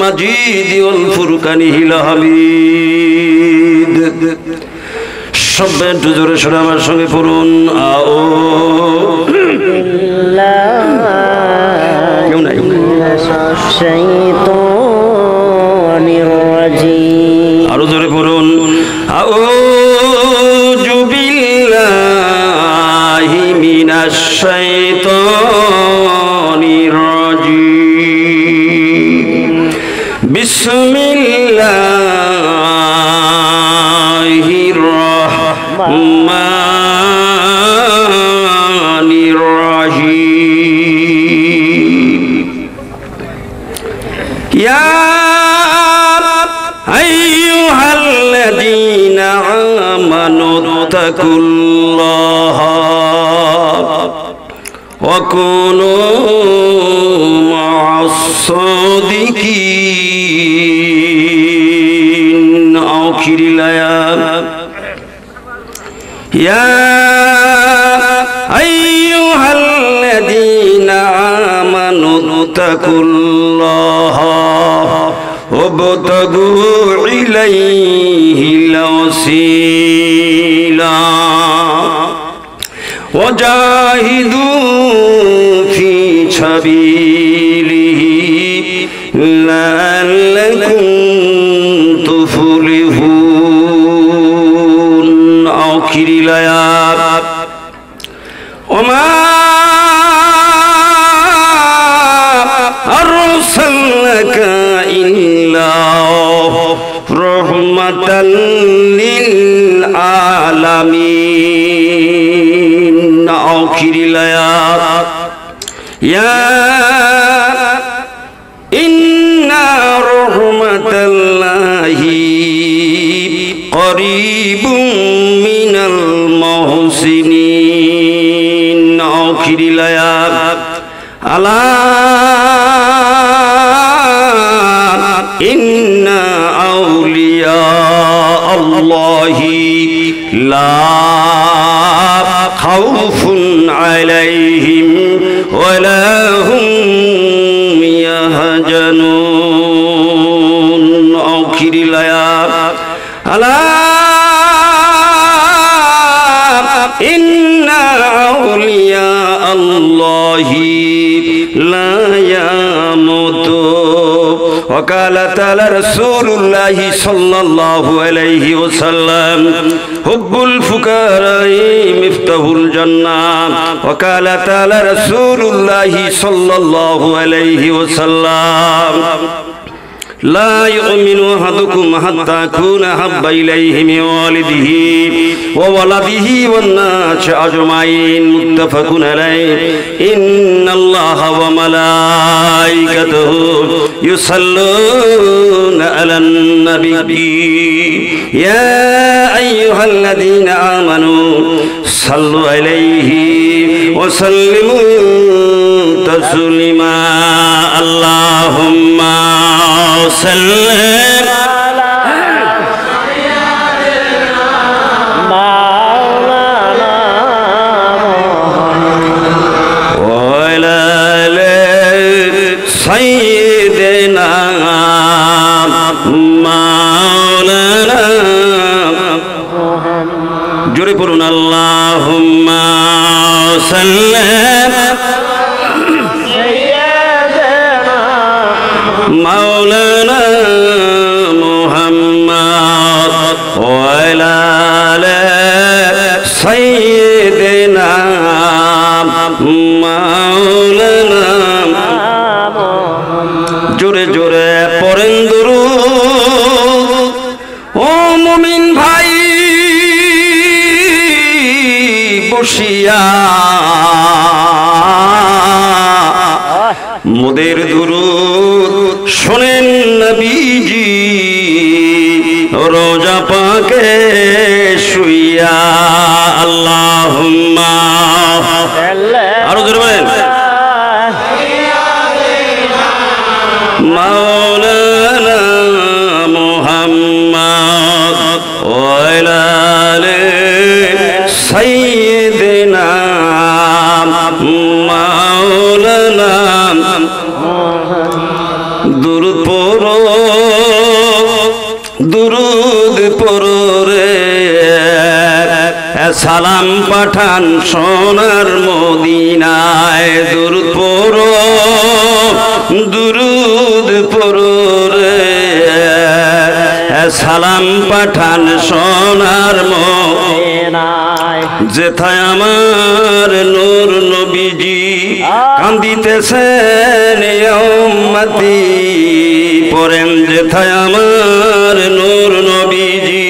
المجيد والفرقان الحميد সবাই একটু জোরে সরে আমার সঙ্গে পড়ুন আরো জোরে পড়ুন আউযু বিল্লাহি মিনাশ শাইতানির রাজিম বিসমিল্লাহির রহমানির রহিম ইয়া আইয়ুহাল্লাযীনা আমানু তাকুল্লাহা ওয়া কুনু মা'আস সাদিকিন আখিরিল আয়াত ইয়া আইয়ুহাল্লাযীনা আমানু তাকুল্লাহা ওয়াবতাগু ইলাইহিল ওয়াসিলা ওয়াজাহিদু ফি সাবিলিহি লাআল্লাকুম তুফলিহুন আখিরিল আয়াত ওমা আরসালনাকা ইল্লা রাহমাতাল লিল আলামিন আখিরিল আয়াত ইয়া ইন্না রাহমাতাল্লাহি করিবুম মিনাল মুহসিনিন আখিরিল আয়াত আলা ইন্না আউলিয়া আল্লাহি লা খাউফুন আলাইহিম ওয়ালা হুম ইয়াহজানুন আখিরিল আয়াত আলা ইন্না আউলিয়া আল্লাহি লা ইয়ামুতু وقال تعالى رسول الله صلى الله عليه وسلم حب الفقراء مفتاح الجنة وقال تعالى رسول الله صلى الله عليه وسلم لا يؤمن أحدكم حتى أكون أحب إليه من والده وولده والناس أجمعين متفق عليه إن الله وملائكته يصلون على النبي يا أيها الذين آمنوا صلوا عليه وسلموا تسليما اللهم صل سيدنا مولانا جري پرون اللهم صل مولانا محمد وعلى آل سيدنا مولانا জোরে জোরে পড়েন দুরূদ ও মুমিন ভাই বসিয়া মোদের দুরূদ শোনেন নবীজি রোজা পাকে শুইয়া আল্লাহুম্মা আরো জোরে বলেন مولانا محمد وعلى آل سيدنا مولانا درود পড়ো পড়রে সালাম পাঠান সোনার মদিনায় দুরুদ পড়ো দুরুদ পড়রে সালাম পাঠান সোনার মদিনায় যেথায় আমার নূর নবীজি কান্দিতেছেন উম্মতি পড়েন যেথায় আমার নূর নবীজি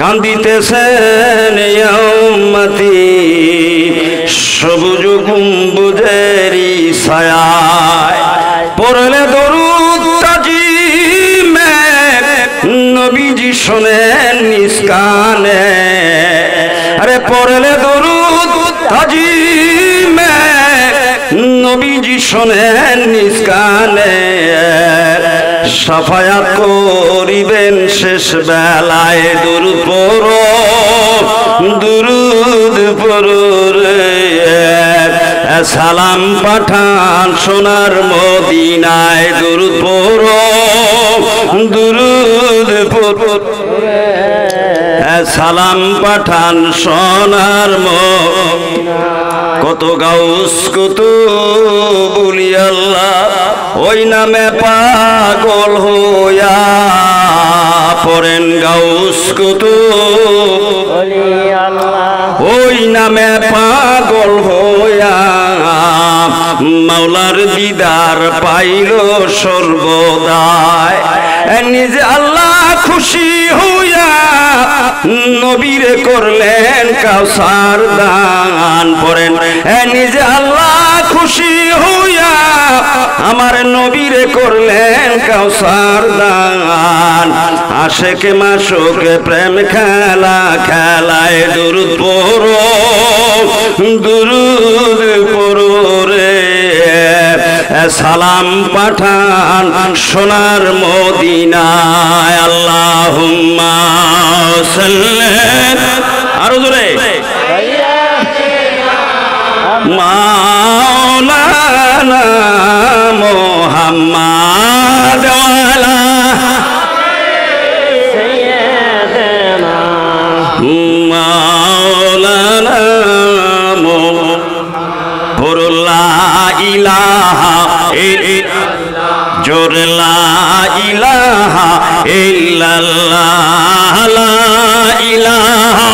কান্দিতেছেন উম্মতি সবুজ গম্বুজেরই ছায়ায় পড়লে দরুদ তাজিমে নবীজি শোনেন নিজ কানে আরে পড়লে দরুদ তাজিমে নবীজি শোনেন নিজ কানে সাফায়াত করিবেন শেষ বেলায় দুরুদ পড়ো দুরুদ পড়ো রে সালাম পাঠান সোনার মদিনায় দুরুদ পড়ো দুরুদ পড়ো সালাম পাঠান সোনার মদিনায় কত গাউস কত বলি আল্লাহ ওই নামে পাগল হইয়া পড়েন গাউস কত বলি আল্লাহ ওই নামে পাগল হইয়া মাওলার দিদার পাইল সর্বদায় নিজে আল্লাহ খুশি হইয়া নবীরে করলেন কাউসার দান পড়েন নিজে আল্লাহ খুশি হইয়া আমার নবীরে করলেন কাউসার দান আশেকে মাশোকে প্রেম খেলা খেলায় দুরুদ পড়ো দুরুদ পড়ো রে সালাম পাঠান সোনার মদিনায় আল্লাহুম্মা সাল্লি আরো জোরে মাওলানা মুহাম্মদ ওয়ালা সাইয়্যিদানা মাওলানা লা ইলাহা ইল্লাল্লাহ জোর লা ইলাহা ইল্লাল্লাহ লা ইলাহা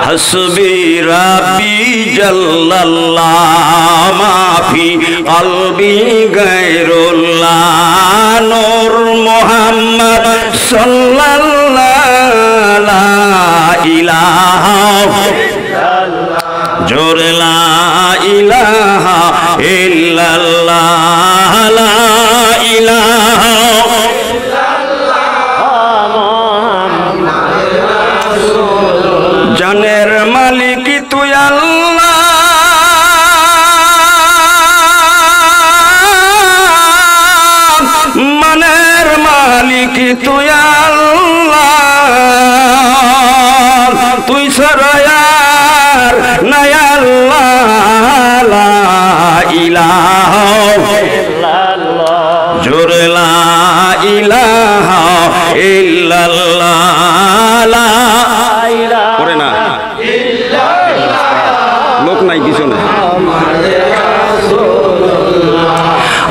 হাসবি রাব্বি জাল্লাল্লাহ মাফি কলবি গায়রুল্লাহ নূর মুহাম্মদ সাল্লাল্লাহু লা ইলাহা ইল্লাল্লাহ জোর লা ইলাহা ইল্লাল্লাহ লা ইলাহা জানের মালিক তুই আল্লাহ মনের মালিক তুই আল্লাহ তুই সরয়ার নাই আল্লাহ লা ইলাহা ইল্লাল্লাহ জোর লা ইলাহা ইল্লাল্লাহ লা করে না লোক নাই কিছু না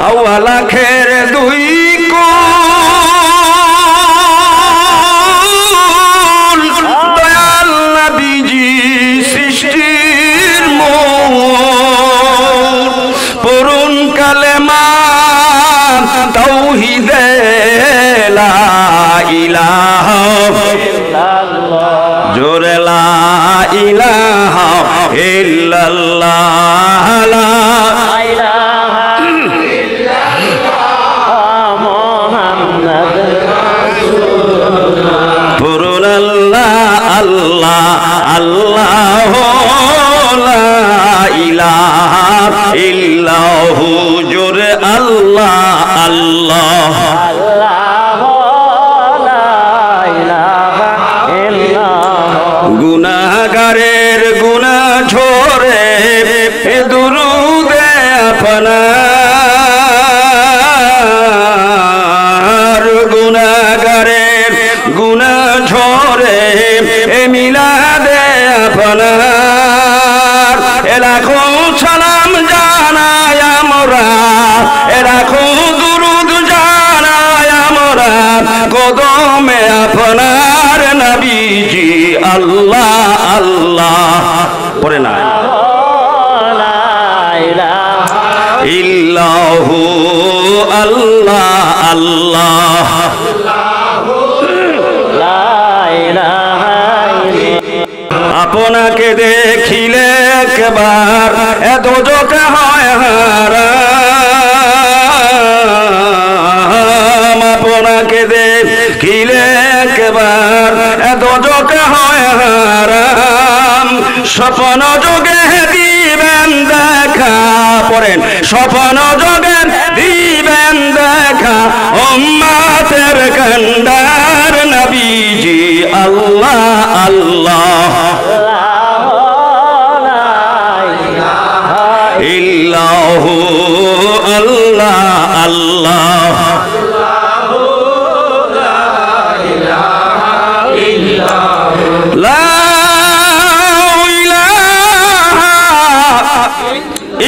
আওয়ালা খের দুই কুল দয়াল নবীজি সৃষ্টির মূল পড়ুন কালেমা তাওহীদে লা ইলাহা ইল্লাল্লাহ জোরে লা ইলাহা ইল্লাল্লাহ লা ইলাহা ইল্লাল্লাহ মুহাম্মদ রাসূলুল্লাহ পড়ুন আল্লাহ আল্লাহ আল্লাহ লা ইলাহা ইল্লাহু জোরে আল্লাহ আল্লাহ গুনাহগারের গুনাহ ঝরে দুরুদে আপনার সালাম জানাই আমরা, রাখো দুরুদ জানাই আমরা কদমে আপনার নবীজি। আল্লাহ আল্লাহ পড়ে না ইল্লাহু আল্লাহ আল্লাহ আপনাকে দেখিলে একবার এত চোখে হয় হারাম, আপনাকে দেখিলে একবার এত চোখে হয় হারাম, স্বপ্ন যোগে দিবেন দেখা, পড়েন স্বপ্ন যোগে দিবেন দেখা উম্মতের কান্ডার নবীজি। আল্লাহ আল্লাহ ইল্লাহু আল্লাহ আল্লাহ লা ইলাহা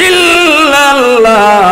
ইল্লাল্লাহ